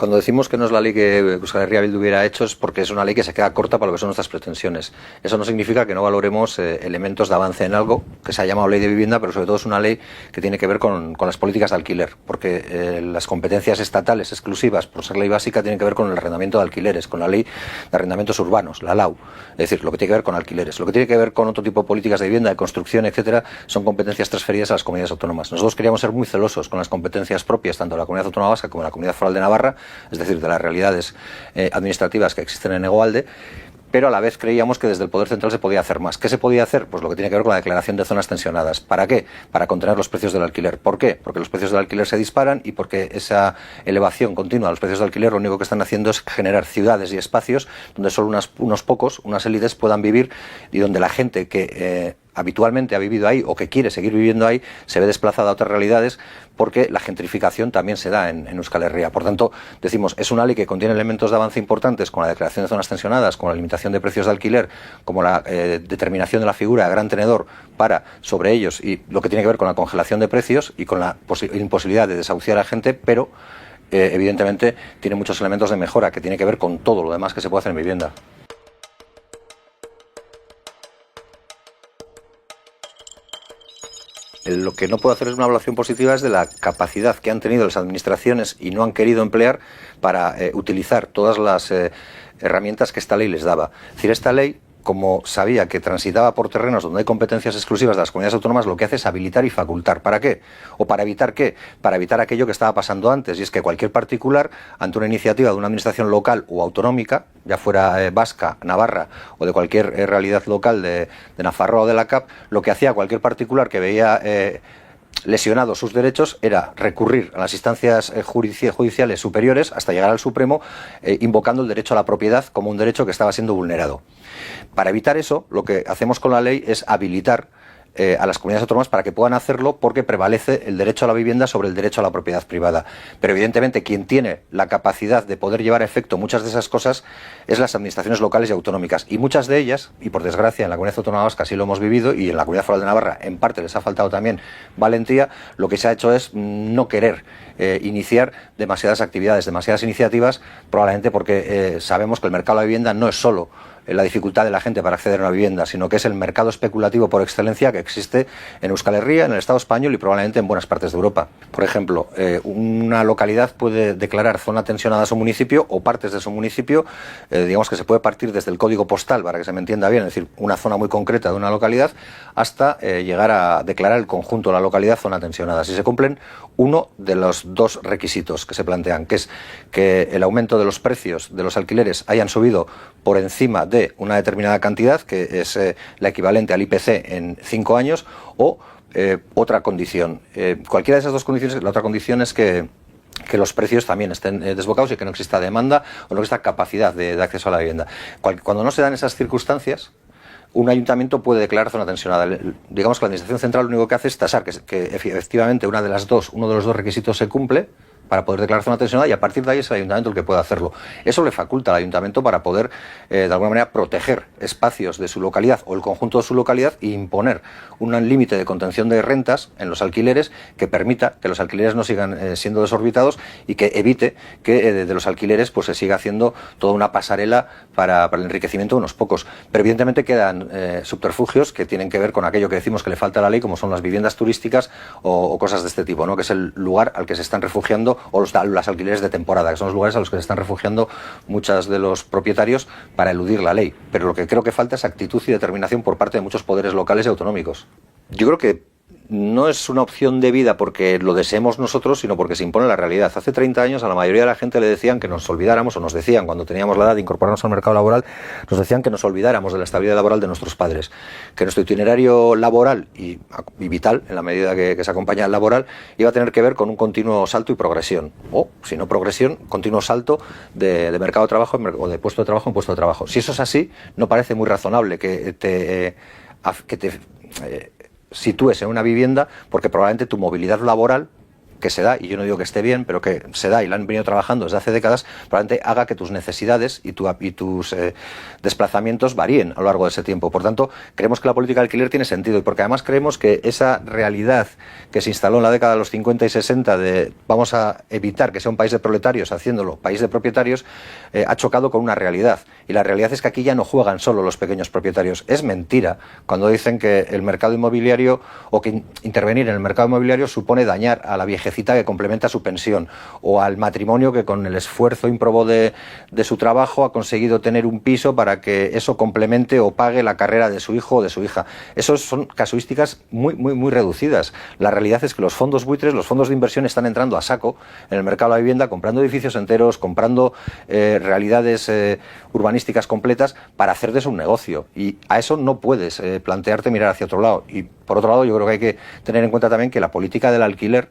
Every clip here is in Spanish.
Cuando decimos que no es la ley que Euskal Herria Bildu hubiera hecho es porque es una ley que se queda corta para lo que son nuestras pretensiones. Eso no significa que no valoremos elementos de avance en algo que se ha llamado ley de vivienda, pero sobre todo es una ley que tiene que ver con las políticas de alquiler, porque las competencias estatales exclusivas, por ser ley básica, tienen que ver con el arrendamiento de alquileres, con la ley de arrendamientos urbanos, la LAU. Es decir, lo que tiene que ver con alquileres. Lo que tiene que ver con otro tipo de políticas de vivienda, de construcción, etcétera, son competencias transferidas a las comunidades autónomas. Nosotros queríamos ser muy celosos con las competencias propias, tanto de la Comunidad Autónoma Vasca como de la Comunidad Foral de Navarra, es decir, de las realidades administrativas que existen en Hegoalde, pero a la vez creíamos que desde el Poder Central se podía hacer más. ¿Qué se podía hacer? Pues lo que tiene que ver con la declaración de zonas tensionadas. ¿Para qué? Para contener los precios del alquiler. ¿Por qué? Porque los precios del alquiler se disparan y porque esa elevación continua de los precios del alquiler lo único que están haciendo es generar ciudades y espacios donde solo unos pocos, unas élites puedan vivir y donde la gente que habitualmente ha vivido ahí o que quiere seguir viviendo ahí se ve desplazada a otras realidades porque la gentrificación también se da en Euskal Herria. Por tanto, decimos, es una ley que contiene elementos de avance importantes como la declaración de zonas tensionadas, como la limitación de precios de alquiler, como la determinación de la figura de gran tenedor para sobre ellos y lo que tiene que ver con la congelación de precios y con la imposibilidad de desahuciar a la gente, pero evidentemente tiene muchos elementos de mejora que tiene que ver con todo lo demás que se puede hacer en vivienda. Lo que no puedo hacer es una evaluación positiva es de la capacidad que han tenido las administraciones y no han querido emplear para utilizar todas las herramientas que esta ley les daba. Es decir, esta ley, como sabía que transitaba por terrenos donde hay competencias exclusivas de las comunidades autónomas, lo que hace es habilitar y facultar. ¿Para qué? ¿O para evitar qué? Para evitar aquello que estaba pasando antes, y es que cualquier particular, ante una iniciativa de una administración local o autonómica, ya fuera vasca, navarra o de cualquier realidad local de Nafarroa o de la CAP, lo que hacía cualquier particular que veía lesionados sus derechos era recurrir a las instancias judiciales superiores hasta llegar al Supremo, invocando el derecho a la propiedad como un derecho que estaba siendo vulnerado. Para evitar eso, lo que hacemos con la ley es habilitar a las comunidades autónomas para que puedan hacerlo porque prevalece el derecho a la vivienda sobre el derecho a la propiedad privada. Pero evidentemente quien tiene la capacidad de poder llevar a efecto muchas de esas cosas es las administraciones locales y autonómicas. Y muchas de ellas, y por desgracia en la Comunidad Autónoma Vasca así lo hemos vivido y en la Comunidad Foral de Navarra en parte les ha faltado también valentía, lo que se ha hecho es no querer iniciar demasiadas actividades, demasiadas iniciativas, probablemente porque sabemos que el mercado de la vivienda no es solo la dificultad de la gente para acceder a una vivienda, sino que es el mercado especulativo por excelencia que existe en Euskal Herria, en el Estado español y probablemente en buenas partes de Europa. Por ejemplo, una localidad puede declarar zona tensionada a su municipio o partes de su municipio, digamos que se puede partir desde el código postal, para que se me entienda bien, es decir, una zona muy concreta de una localidad, hasta llegar a declarar el conjunto de la localidad zona tensionada. Si se cumplen uno de los dos requisitos que se plantean, que es que el aumento de los precios de los alquileres hayan subido por encima de una determinada cantidad, que es la equivalente al IPC en 5 años, o otra condición. Cualquiera de esas dos condiciones, la otra condición es que los precios también estén desbocados y que no exista demanda o no exista capacidad de acceso a la vivienda. Cuando no se dan esas circunstancias, un ayuntamiento puede declarar zona tensionada. Digamos que la Administración Central lo único que hace es tasar que efectivamente uno de los dos requisitos se cumple para poder declarar zona tensionada, y a partir de ahí es el ayuntamiento el que puede hacerlo. Eso le faculta al ayuntamiento para poder, de alguna manera, proteger espacios de su localidad o el conjunto de su localidad e imponer un límite de contención de rentas en los alquileres que permita que los alquileres no sigan siendo desorbitados y que evite que de los alquileres pues se siga haciendo toda una pasarela para el enriquecimiento de unos pocos. Pero evidentemente quedan subterfugios que tienen que ver con aquello que decimos que le falta a la ley, como son las viviendas turísticas o cosas de este tipo, ¿no? Que es el lugar al que se están refugiando, o los alquileres de temporada, que son los lugares a los que se están refugiando muchos de los propietarios para eludir la ley. Pero lo que creo que falta es actitud y determinación por parte de muchos poderes locales y autonómicos. Yo creo que no es una opción de vida porque lo deseemos nosotros, sino porque se impone la realidad. Hace 30 años a la mayoría de la gente le decían que nos olvidáramos, o nos decían cuando teníamos la edad de incorporarnos al mercado laboral, nos decían que nos olvidáramos de la estabilidad laboral de nuestros padres, que nuestro itinerario laboral y vital, en la medida que se acompaña al laboral, iba a tener que ver con un continuo salto y progresión, o si no progresión, continuo salto de mercado de trabajo o de puesto de trabajo en puesto de trabajo. Si eso es así, no parece muy razonable que te sitúes en una vivienda, porque probablemente tu movilidad laboral que se da, y yo no digo que esté bien, pero que se da y la han venido trabajando desde hace décadas, probablemente haga que tus necesidades y tus desplazamientos varíen a lo largo de ese tiempo. Por tanto, creemos que la política de alquiler tiene sentido, y porque además creemos que esa realidad que se instaló en la década de los 50 y 60 de vamos a evitar que sea un país de proletarios haciéndolo país de propietarios, ha chocado con una realidad. Y la realidad es que aquí ya no juegan solo los pequeños propietarios. Es mentira cuando dicen que el mercado inmobiliario o que intervenir en el mercado inmobiliario supone dañar a la viejecita que complementa su pensión o al matrimonio que con el esfuerzo ímprobo de su trabajo ha conseguido tener un piso para que eso complemente o pague la carrera de su hijo o de su hija. Eso son casuísticas muy reducidas. La realidad es que los fondos buitres, los fondos de inversión están entrando a saco en el mercado de la vivienda, comprando edificios enteros, comprando realidades urbanísticas completas para hacer de eso un negocio. Y a eso no puedes plantearte mirar hacia otro lado. Y por otro lado, yo creo que hay que tener en cuenta también que la política del alquiler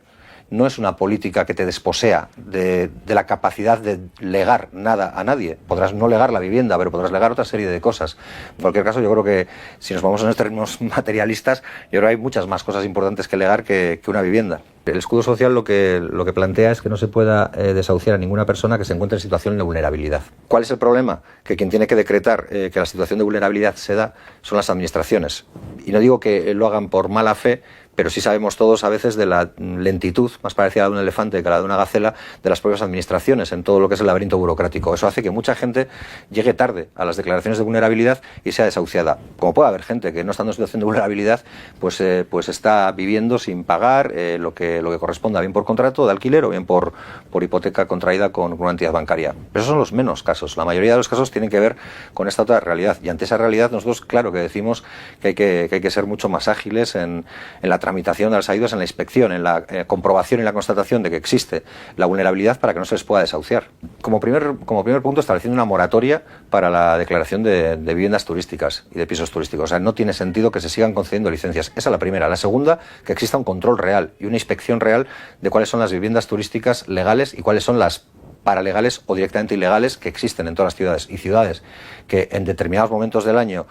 no es una política que te desposea de la capacidad de legar nada a nadie. Podrás no legar la vivienda, pero podrás legar otra serie de cosas. En cualquier caso, yo creo que si nos vamos en los términos materialistas, yo creo que hay muchas más cosas importantes que legar que una vivienda. El escudo social lo que plantea es que no se pueda desahuciar a ninguna persona que se encuentre en situación de vulnerabilidad. ¿Cuál es el problema? Que quien tiene que decretar que la situación de vulnerabilidad se da son las administraciones. Y no digo que lo hagan por mala fe, pero sí sabemos todos a veces de la lentitud, más parecida a la de un elefante que a la de una gacela, de las propias administraciones en todo lo que es el laberinto burocrático. Eso hace que mucha gente llegue tarde a las declaraciones de vulnerabilidad y sea desahuciada. Como puede haber gente que no estando en situación de vulnerabilidad, pues está viviendo sin pagar lo que corresponda, bien por contrato de alquiler o bien por hipoteca contraída con una entidad bancaria. Pero esos son los menos casos. La mayoría de los casos tienen que ver con esta otra realidad. Y ante esa realidad nosotros, claro que decimos que hay que ser mucho más ágiles en la tramitación de las ayudas, en la inspección, en la comprobación y la constatación de que existe la vulnerabilidad para que no se les pueda desahuciar. Como primer punto, estableciendo una moratoria para la declaración de viviendas turísticas y de pisos turísticos. O sea, no tiene sentido que se sigan concediendo licencias. Esa es la primera. La segunda, que exista un control real y una inspección real de cuáles son las viviendas turísticas legales y cuáles son las paralegales o directamente ilegales que existen en todas las ciudades, y ciudades que en determinados momentos del año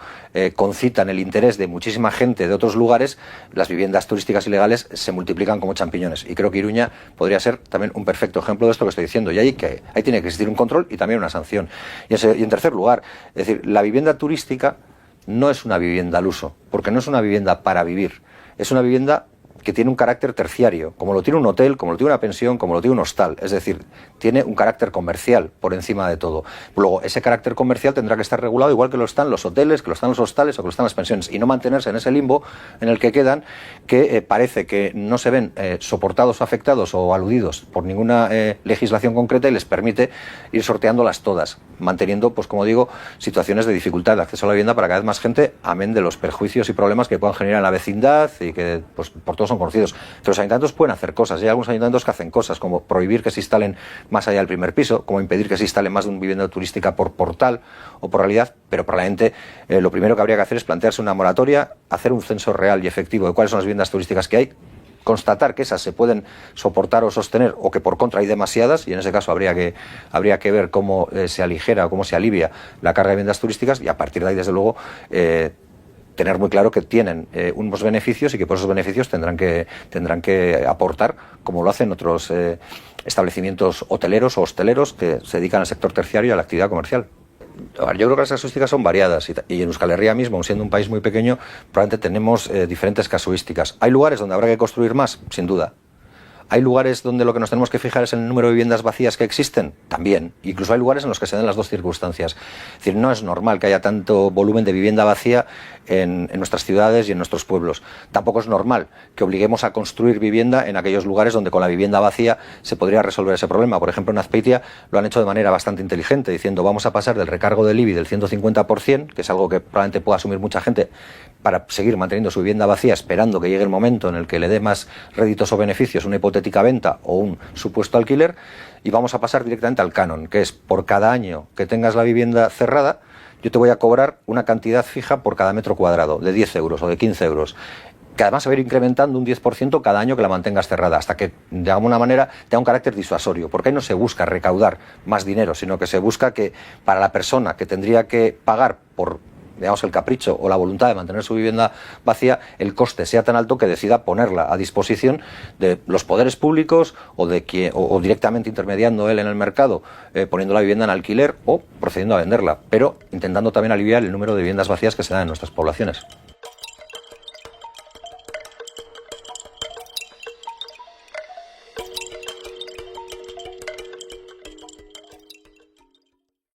concitan el interés de muchísima gente de otros lugares. Las viviendas turísticas ilegales se multiplican como champiñones, y creo que Iruña podría ser también un perfecto ejemplo de esto que estoy diciendo. Y ahí tiene que existir un control y también una sanción. Y en tercer lugar, es decir, la vivienda turística no es una vivienda al uso, porque no es una vivienda para vivir, es una vivienda que tiene un carácter terciario, como lo tiene un hotel, como lo tiene una pensión, como lo tiene un hostal. Es decir, tiene un carácter comercial por encima de todo. Luego, ese carácter comercial tendrá que estar regulado igual que lo están los hoteles, que lo están los hostales o que lo están las pensiones, y no mantenerse en ese limbo en el que quedan, que parece que no se ven soportados o afectados o aludidos por ninguna legislación concreta, y les permite ir sorteándolas todas, manteniendo, pues como digo, situaciones de dificultad de acceso a la vivienda para cada vez más gente, amén de los perjuicios y problemas que puedan generar en la vecindad y que, pues, por todos son conocidos. Pero los ayuntamientos pueden hacer cosas, y hay algunos ayuntamientos que hacen cosas, como prohibir que se instalen más allá del primer piso, como impedir que se instale más de una vivienda turística por portal o por realidad. Pero probablemente lo primero que habría que hacer es plantearse una moratoria, hacer un censo real y efectivo de cuáles son las viviendas turísticas que hay, constatar que esas se pueden soportar o sostener, o que por contra hay demasiadas, y en ese caso habría que ver cómo se aligera o cómo se alivia la carga de viviendas turísticas, y a partir de ahí, desde luego, tener muy claro que tienen unos beneficios, y que por esos beneficios tendrán que aportar, como lo hacen otros establecimientos hoteleros o hosteleros que se dedican al sector terciario y a la actividad comercial. Yo creo que las casuísticas son variadas, y en Euskal Herria mismo, siendo un país muy pequeño, probablemente tenemos diferentes casuísticas. ¿Hay lugares donde habrá que construir más? Sin duda. ¿Hay lugares donde lo que nos tenemos que fijar es en el número de viviendas vacías que existen? También. Incluso hay lugares en los que se dan las dos circunstancias. Es decir, no es normal que haya tanto volumen de vivienda vacía en nuestras ciudades y en nuestros pueblos. Tampoco es normal que obliguemos a construir vivienda en aquellos lugares donde con la vivienda vacía se podría resolver ese problema. Por ejemplo, en Azpeitia lo han hecho de manera bastante inteligente, diciendo vamos a pasar del recargo del IBI del 150%, que es algo que probablemente pueda asumir mucha gente, para seguir manteniendo su vivienda vacía, esperando que llegue el momento en el que le dé más réditos o beneficios una hipotética venta o un supuesto alquiler, y vamos a pasar directamente al canon, que es por cada año que tengas la vivienda cerrada, yo te voy a cobrar una cantidad fija por cada metro cuadrado, de 10 euros o de 15 euros, que además se va a ir incrementando un 10% cada año que la mantengas cerrada, hasta que de alguna manera tenga un carácter disuasorio, porque ahí no se busca recaudar más dinero, sino que se busca que para la persona que tendría que pagar por digamos, el capricho o la voluntad de mantener su vivienda vacía, el coste sea tan alto que decida ponerla a disposición de los poderes públicos o directamente intermediando él en el mercado, poniendo la vivienda en alquiler o procediendo a venderla, pero intentando también aliviar el número de viviendas vacías que se dan en nuestras poblaciones.